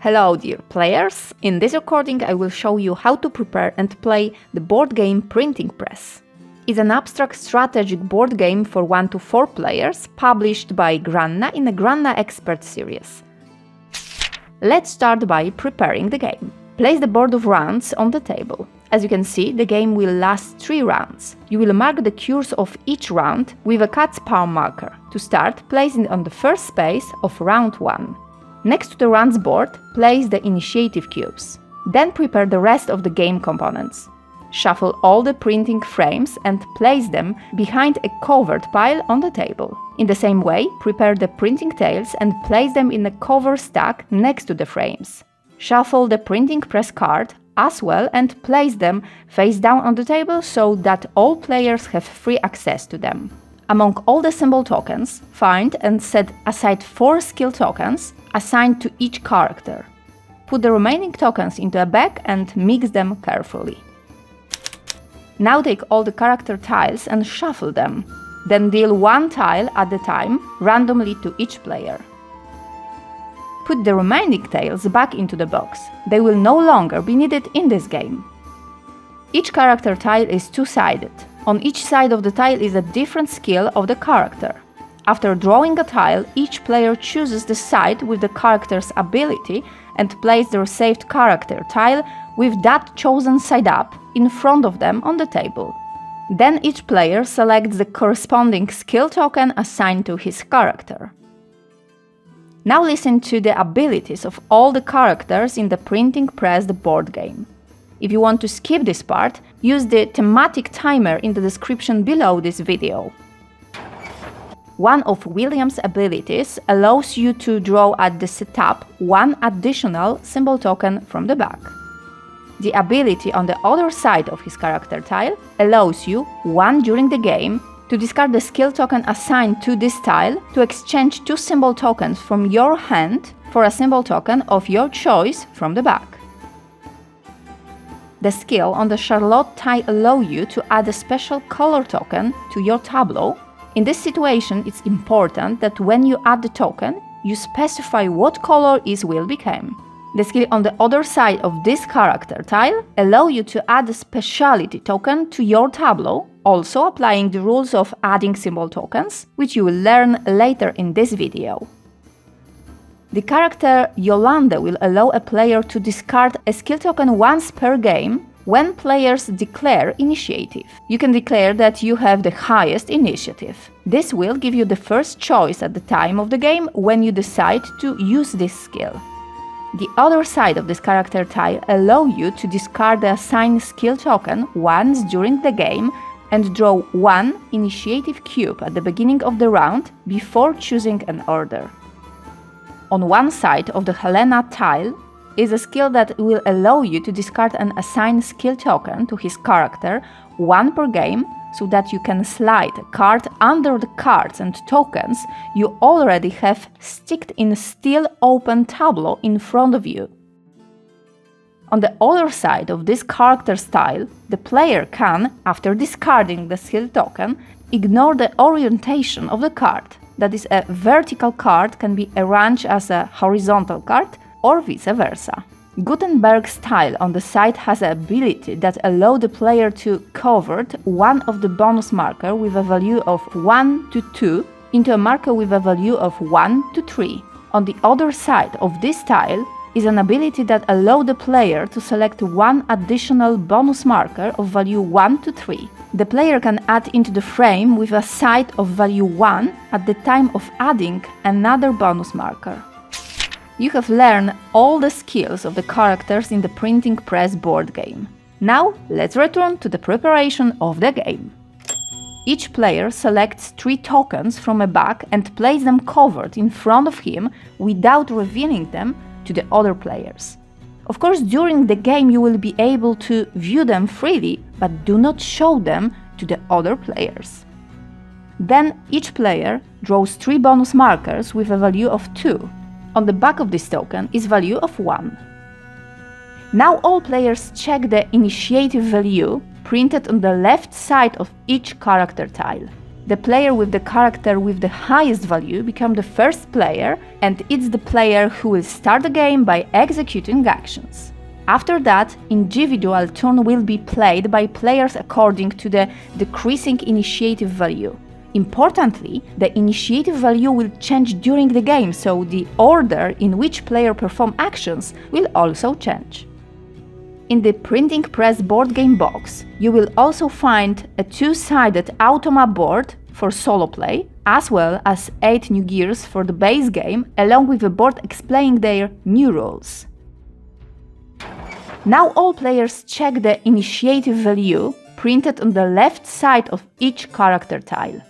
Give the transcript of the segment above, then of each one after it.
Hello dear players! In this recording I will show you how to prepare and play the board game Printing Press. It's an abstract strategic board game for 1 to 4 players, published by Granna in the Granna Expert series. Let's start by preparing the game. Place the board of rounds on the table. As you can see, the game will last 3 rounds. You will mark the cures of each round with a cat's paw marker. To start, place it on the first space of round 1. Next to the rounds board, place the initiative cubes. Then prepare the rest of the game components. Shuffle all the printing frames and place them behind a covered pile on the table. In the same way, prepare the printing tails and place them in a cover stack next to the frames. Shuffle the printing press card as well and place them face down on the table so that all players have free access to them. Among all the symbol tokens, find and set aside 4 skill tokens assigned to each character. Put the remaining tokens into a bag and mix them carefully. Now take all the character tiles and shuffle them. Then deal 1 tile at a time, randomly to each player. Put the remaining tiles back into the box. They will no longer be needed in this game. Each character tile is 2-sided. On each side of the tile is a different skill of the character. After drawing a tile, each player chooses the side with the character's ability and places their saved character tile with that chosen side up in front of them on the table. Then each player selects the corresponding skill token assigned to his character. Now listen to the abilities of all the characters in the Printing Press board game. If you want to skip this part, use the thematic timer in the description below this video. One of William's abilities allows you to draw at the setup 1 additional symbol token from the back. The ability on the other side of his character tile allows you, during the game, to discard the skill token assigned to this tile to exchange 2 symbol tokens from your hand for a symbol token of your choice from the back. The skill on the Charlotte tile allows you to add a special color token to your tableau. In this situation, it's important that when you add the token, you specify what color it will become. The skill on the other side of this character tile allows you to add a specialty token to your tableau, also applying the rules of adding symbol tokens, which you will learn later in this video. The character Yolanda will allow a player to discard a skill token once per game when players declare initiative. You can declare that you have the highest initiative. This will give you the first choice at the time of the game when you decide to use this skill. The other side of this character tile allows you to discard the assigned skill token once during the game and draw 1 initiative cube at the beginning of the round before choosing an order. On one side of the Helena tile is a skill that will allow you to discard an assigned skill token to his character 1 per game so that you can slide a card under the cards and tokens you already have sticked in a still open tableau in front of you. On the other side of this character tile, the player can, after discarding the skill token, ignore the orientation of the card. That is, a vertical card can be arranged as a horizontal card or vice versa. Gutenberg's tile on the side has an ability that allows the player to convert one of the bonus marker with a value of 1 to 2 into a marker with a value of 1 to 3. On the other side of this tile is an ability that allows the player to select 1 additional bonus marker of value 1 to 3. The player can add into the frame with a side of value 1 at the time of adding another bonus marker. You have learned all the skills of the characters in the Printing Press board game. Now, let's return to the preparation of the game. Each player selects 3 tokens from a bag and places them covered in front of him without revealing them to the other players. Of course, during the game you will be able to view them freely, but do not show them to the other players. Then each player draws 3 bonus markers with a value of 2. On the back of this token is value of 1. Now all players check the initiative value printed on the left side of each character tile. The player with the character with the highest value becomes the first player, and it's the player who will start the game by executing actions. After that, individual turn will be played by players according to the decreasing initiative value. Importantly, the initiative value will change during the game, so the order in which players perform actions will also change. In the printing press board game box, you will also find a two-sided automa board for solo play, as well as 8 new gears for the base game, along with a board explaining their new rules. Now all players check the initiative value printed on the left side of each character tile.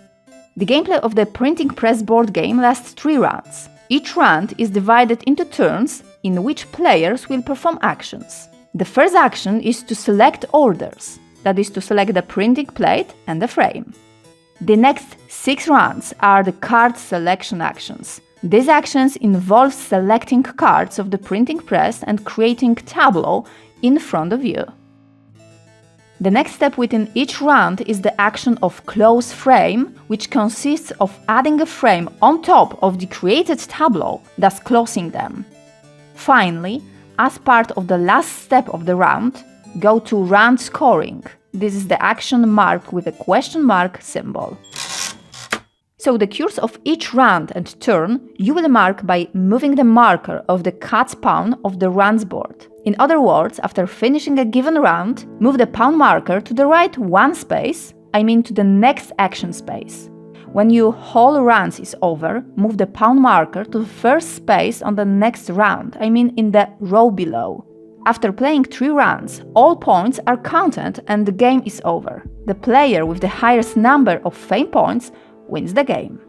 The gameplay of the printing press board game lasts 3 rounds. Each round is divided into turns in which players will perform actions. The first action is to select orders, that is to select the printing plate and the frame. The next 6 rounds are the card selection actions. These actions involve selecting cards of the printing press and creating tableau in front of you. The next step within each round is the action of close frame, which consists of adding a frame on top of the created tableau, thus closing them. Finally, as part of the last step of the round, go to round scoring. This is the action marked with a question mark symbol. So the course of each round and turn you will mark by moving the marker of the cat's pawn of the rounds board. In other words, after finishing a given round, move the pawn marker to the right 1 space, to the next action space. When your whole round is over, move the pawn marker to the first space on the next round, in the row below. After playing 3 rounds, all points are counted and the game is over. The player with the highest number of fame points wins the game.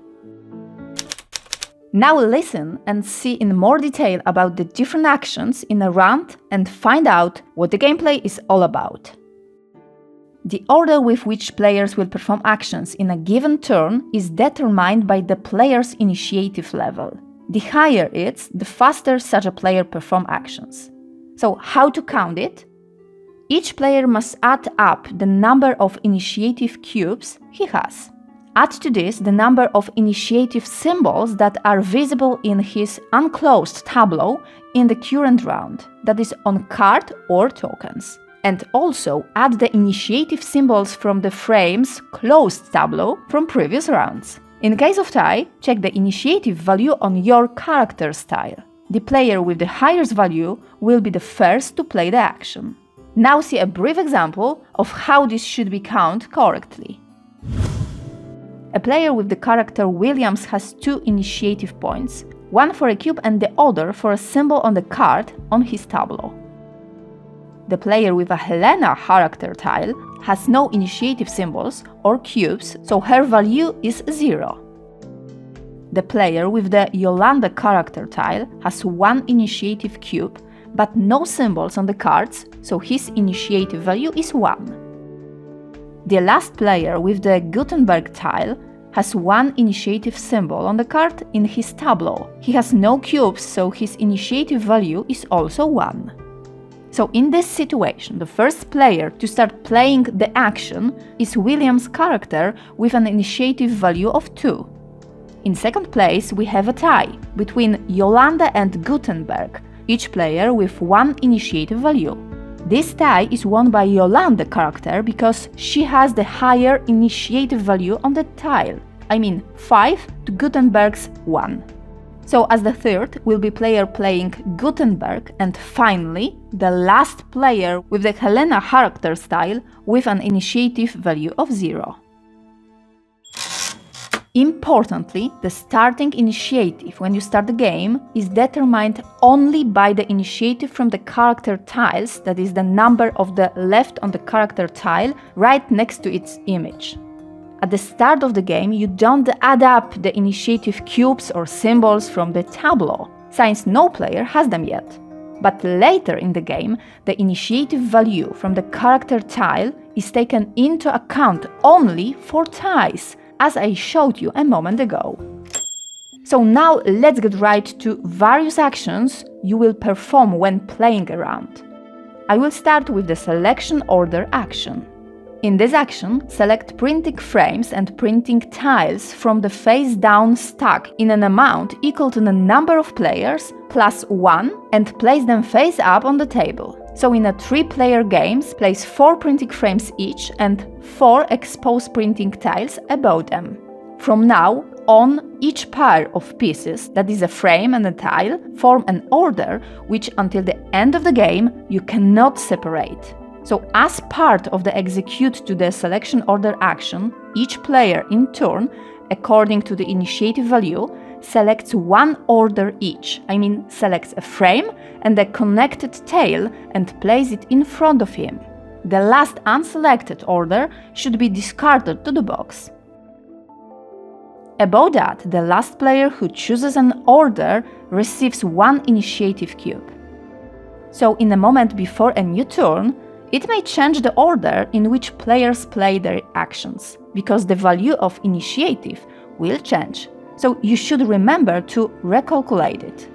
Now listen and see in more detail about the different actions in a round and find out what the gameplay is all about. The order with which players will perform actions in a given turn is determined by the player's initiative level. The higher it's, the faster such a player performs actions. So how to count it? Each player must add up the number of initiative cubes he has. Add to this the number of initiative symbols that are visible in his unclosed tableau in the current round, that is on card or tokens. And also add the initiative symbols from the frame's closed tableau from previous rounds. In case of tie, check the initiative value on your character's tile. The player with the highest value will be the first to play the action. Now see a brief example of how this should be counted correctly. A player with the character Williams has 2 initiative points, one for a cube and the other for a symbol on the card on his tableau. The player with a Helena character tile has no initiative symbols or cubes, so her value is 0. The player with the Yolanda character tile has 1 initiative cube, but no symbols on the cards, so his initiative value is 1. The last player with the Gutenberg tile has 1 initiative symbol on the card in his tableau. He has no cubes, so his initiative value is also 1. So in this situation, the first player to start playing the action is William's character with an initiative value of 2. In second place, we have a tie between Yolanda and Gutenberg, each player with 1 initiative value. This tie is won by Yolanda character because she has the higher initiative value on the tile. 5 to Gutenberg's 1. So as the third will be player playing Gutenberg, and finally the last player with the Helena character style with an initiative value of 0. Importantly, the starting initiative when you start the game is determined only by the initiative from the character tiles, that is the number of the left on the character tile right next to its image. At the start of the game, you don't add up the initiative cubes or symbols from the tableau, since no player has them yet. But later in the game, the initiative value from the character tile is taken into account only for ties, as I showed you a moment ago. So now let's get right to various actions you will perform when playing around. I will start with the selection order action. In this action, select printing frames and printing tiles from the face-down stack in an amount equal to the number of players plus 1 and place them face-up on the table. So in a 3-player game, place 4 printing frames each and 4 exposed printing tiles above them. From now on, each pair of pieces, that is a frame and a tile, form an order which until the end of the game you cannot separate. So as part of the execute to the selection order action, each player in turn, according to the initiative value, selects one order each. I mean, selects a frame and a connected tail and place it in front of him. The last unselected order should be discarded to the box. Above that, the last player who chooses an order receives 1 initiative cube. So in a moment before a new turn, it may change the order in which players play their actions, because the value of initiative will change. So you should remember to recalculate it.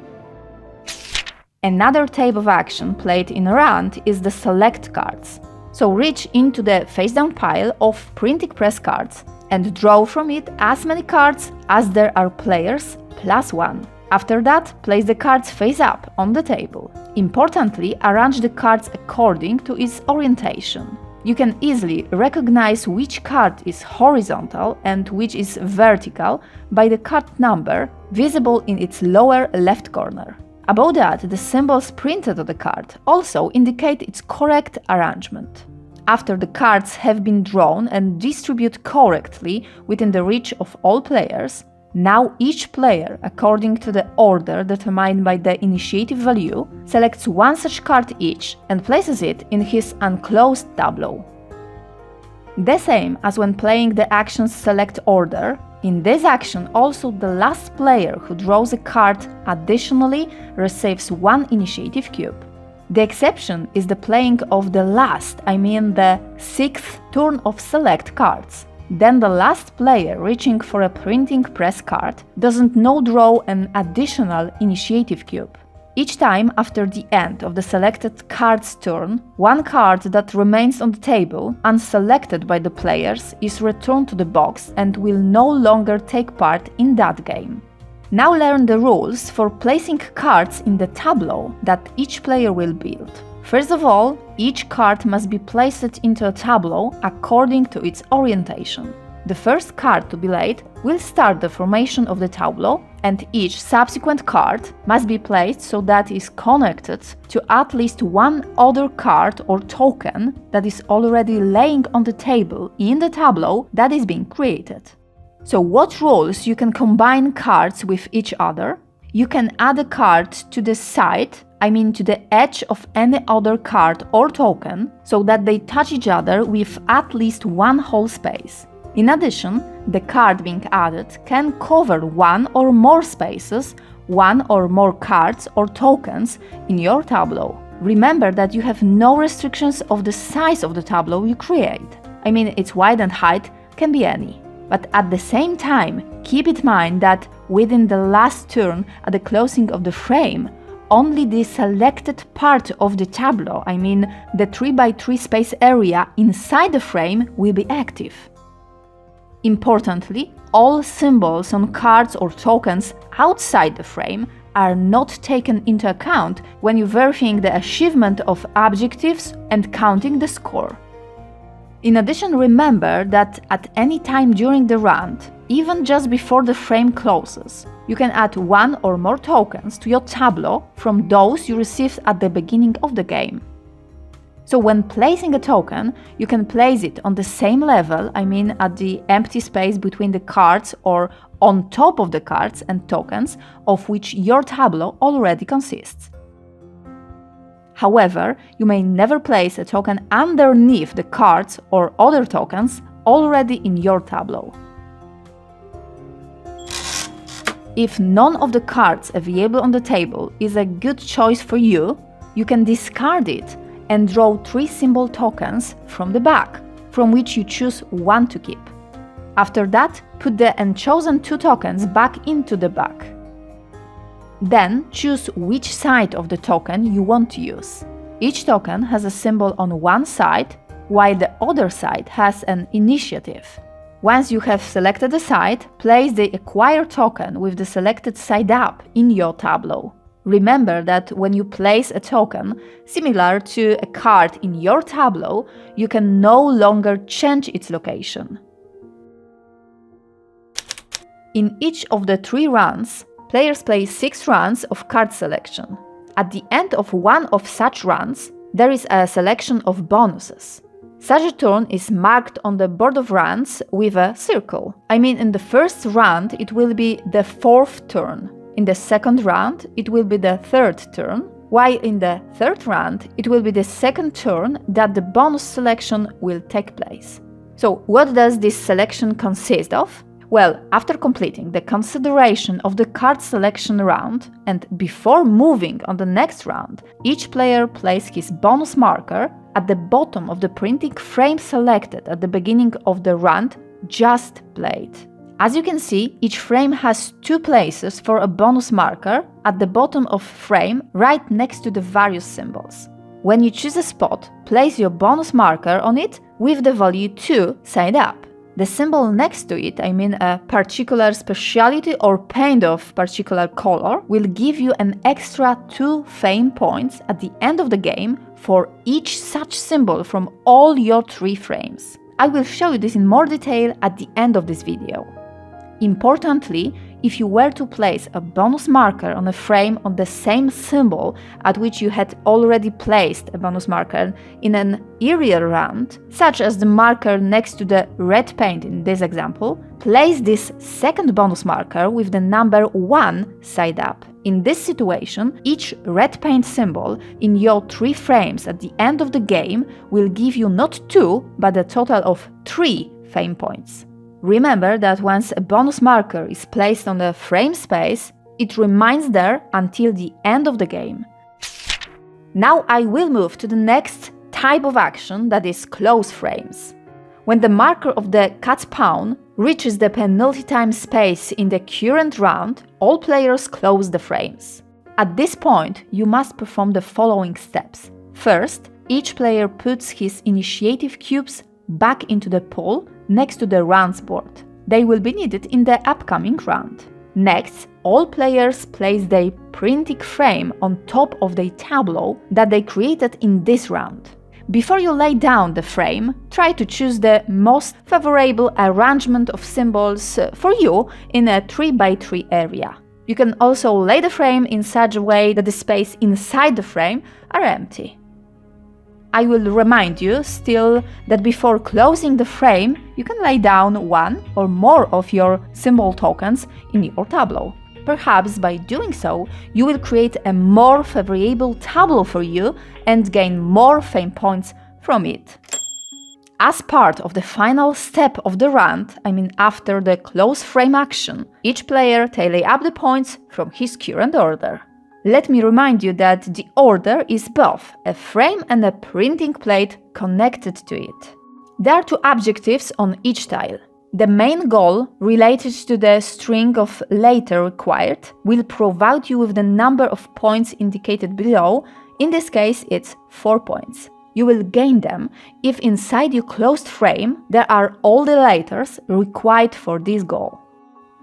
Another type of action played in a round is the select cards. So reach into the face-down pile of printing press cards and draw from it as many cards as there are players plus 1. After that, place the cards face up on the table. Importantly, arrange the cards according to its orientation. You can easily recognize which card is horizontal and which is vertical by the card number visible in its lower left corner. Above that, the symbols printed on the card also indicate its correct arrangement. After the cards have been drawn and distributed correctly within the reach of all players, now each player, according to the order determined by the initiative value, selects one such card each and places it in his unclosed tableau. The same as when playing the action's select order, in this action also the last player who draws a card additionally receives 1 initiative cube. The exception is the playing of the last, I mean the 6th turn of select cards. Then the last player reaching for a printing press card doesn't now draw an additional initiative cube. Each time after the end of the selected card's turn, one card that remains on the table, unselected by the players, is returned to the box and will no longer take part in that game. Now learn the rules for placing cards in the tableau that each player will build. First of all, each card must be placed into a tableau according to its orientation. The first card to be laid will start the formation of the tableau, and each subsequent card must be placed so that it is connected to at least one other card or token that is already laying on the table in the tableau that is being created. So what rules you can combine cards with each other? You can add a card to the side, I mean to the edge of any other card or token, so that they touch each other with at least one whole space. In addition, the card being added can cover one or more spaces, one or more cards or tokens in your tableau. Remember that you have no restrictions of the size of the tableau you create. I mean, its width and height can be any. But at the same time, keep in mind that within the last turn at the closing of the frame, only the selected part of the tableau, I mean the 3x3 space area inside the frame, will be active. Importantly, all symbols on cards or tokens outside the frame are not taken into account when you're verifying the achievement of objectives and counting the score. In addition, remember that at any time during the round, even just before the frame closes, you can add one or more tokens to your tableau from those you received at the beginning of the game. So when placing a token, you can place it on the same level, I mean at the empty space between the cards or on top of the cards and tokens of which your tableau already consists. However, you may never place a token underneath the cards or other tokens already in your tableau. If none of the cards available on the table is a good choice for you, you can discard it and draw 3 symbol tokens from the back, from which you choose one to keep. After that, put the unchosen 2 tokens back into the back. Then choose which side of the token you want to use. Each token has a symbol on one side, while the other side has an initiative. Once you have selected a side, place the acquire token with the selected side up in your tableau. Remember that when you place a token, similar to a card in your tableau, you can no longer change its location. In each of the 3 runs, players play 6 runs of card selection. At the end of one of such runs, there is a selection of bonuses. Such a turn is marked on the board of runs with a circle. I mean, in the first round it will be the 4th turn. In the second round it will be the 3rd turn, while in the 3rd round it will be the 2nd turn that the bonus selection will take place. So what does this selection consist of? Well, after completing the consideration of the card selection round and before moving on the next round, each player places his bonus marker at the bottom of the printing frame selected at the beginning of the round just played. As you can see, each frame has 2 places for a bonus marker at the bottom of frame right next to the various symbols. When you choose a spot, place your bonus marker on it with the value 2 side up. The symbol next to it, I mean a particular specialty or paint of particular color, will give you an extra 2 fame points at the end of the game for each such symbol from all your 3 frames. I will show you this in more detail at the end of this video. Importantly, if you were to place a bonus marker on a frame on the same symbol at which you had already placed a bonus marker in an earlier round, such as the marker next to the red paint in this example, place this second bonus marker with the number 1 side up. In this situation, each red paint symbol in your 3 frames at the end of the game will give you not 2, but a total of 3 fame points. Remember that once a bonus marker is placed on the frame space, it remains there until the end of the game. Now I will move to the next type of action, that is close frames. When the marker of the cat's pawn reaches the penalty time space in the current round, all players close the frames. At this point, you must perform the following steps. First, each player puts his initiative cubes back into the pool next to the rounds board. They will be needed in the upcoming round. Next, all players place their printing frame on top of the tableau that they created in this round. Before you lay down the frame, try to choose the most favorable arrangement of symbols for you in a 3x3 area. You can also lay the frame in such a way that the space inside the frame are empty. I will remind you still that before closing the frame, you can lay down 1 or more of your symbol tokens in your tableau. Perhaps by doing so, you will create a more favorable tableau for you and gain more fame points from it. As part of the final step of the round, I mean after the close frame action, each player tally up the points from his current order. Let me remind you that the order is both a frame and a printing plate connected to it. There are 2 objectives on each tile. The main goal, related to the string of later required, will provide you with the number of points indicated below. In this case, it's 4 points. You will gain them if inside your closed frame there are all the letters required for this goal.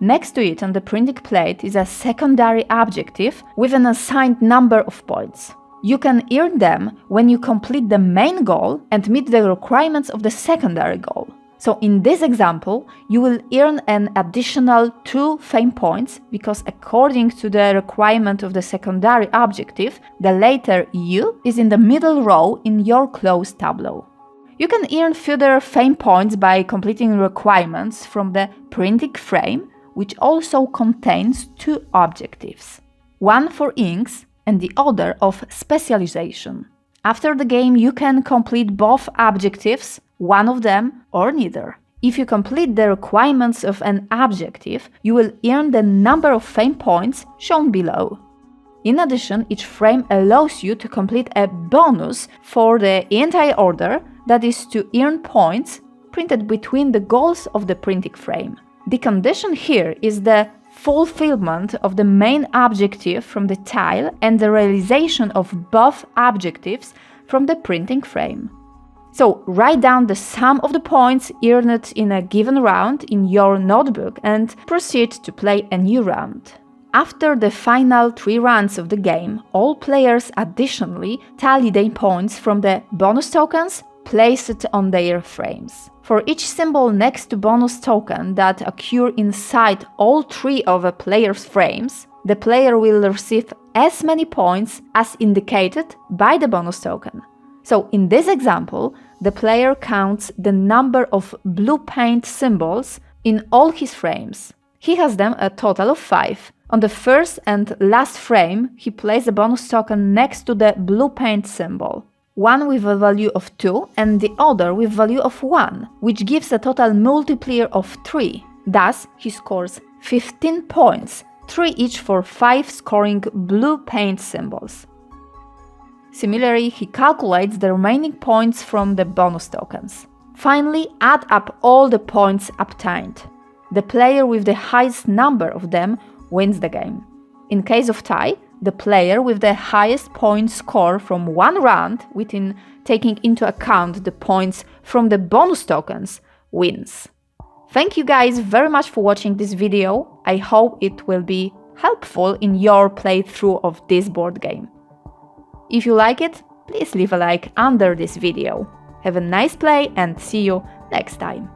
Next to it on the printing plate is a secondary objective with an assigned number of points. You can earn them when you complete the main goal and meet the requirements of the secondary goal. So in this example, you will earn an additional 2 fame points because according to the requirement of the secondary objective, the letter U is in the middle row in your closed tableau. You can earn further fame points by completing requirements from the printing frame, which also contains 2 objectives, one for inks and the other of specialization. After the game, you can complete both objectives, one of them or neither. If you complete the requirements of an objective, you will earn the number of fame points shown below. In addition, each frame allows you to complete a bonus for the entire order, that is to earn points printed between the goals of the printing frame. The condition here is the fulfillment of the main objective from the tile and the realization of both objectives from the printing frame. So write down the sum of the points earned in a given round in your notebook and proceed to play a new round. After the final 3 rounds of the game, all players additionally tally their points from the bonus tokens placed on their frames. For each symbol next to bonus token that occur inside all 3 of a player's frames, the player will receive as many points as indicated by the bonus token. So in this example, the player counts the number of blue paint symbols in all his frames. He has them a total of 5. On the first and last frame, he places a bonus token next to the blue paint symbol. One with a value of 2 and the other with value of 1, which gives a total multiplier of 3. Thus, he scores 15 points, 3 each for 5 scoring blue paint symbols. Similarly, he calculates the remaining points from the bonus tokens. Finally, add up all the points obtained. The player with the highest number of them wins the game. In case of tie, the player with the highest point score from one round, within taking into account the points from the bonus tokens, wins. Thank you guys very much for watching this video. I hope it will be helpful in your playthrough of this board game. If you like it, please leave a like under this video. Have a nice play and see you next time.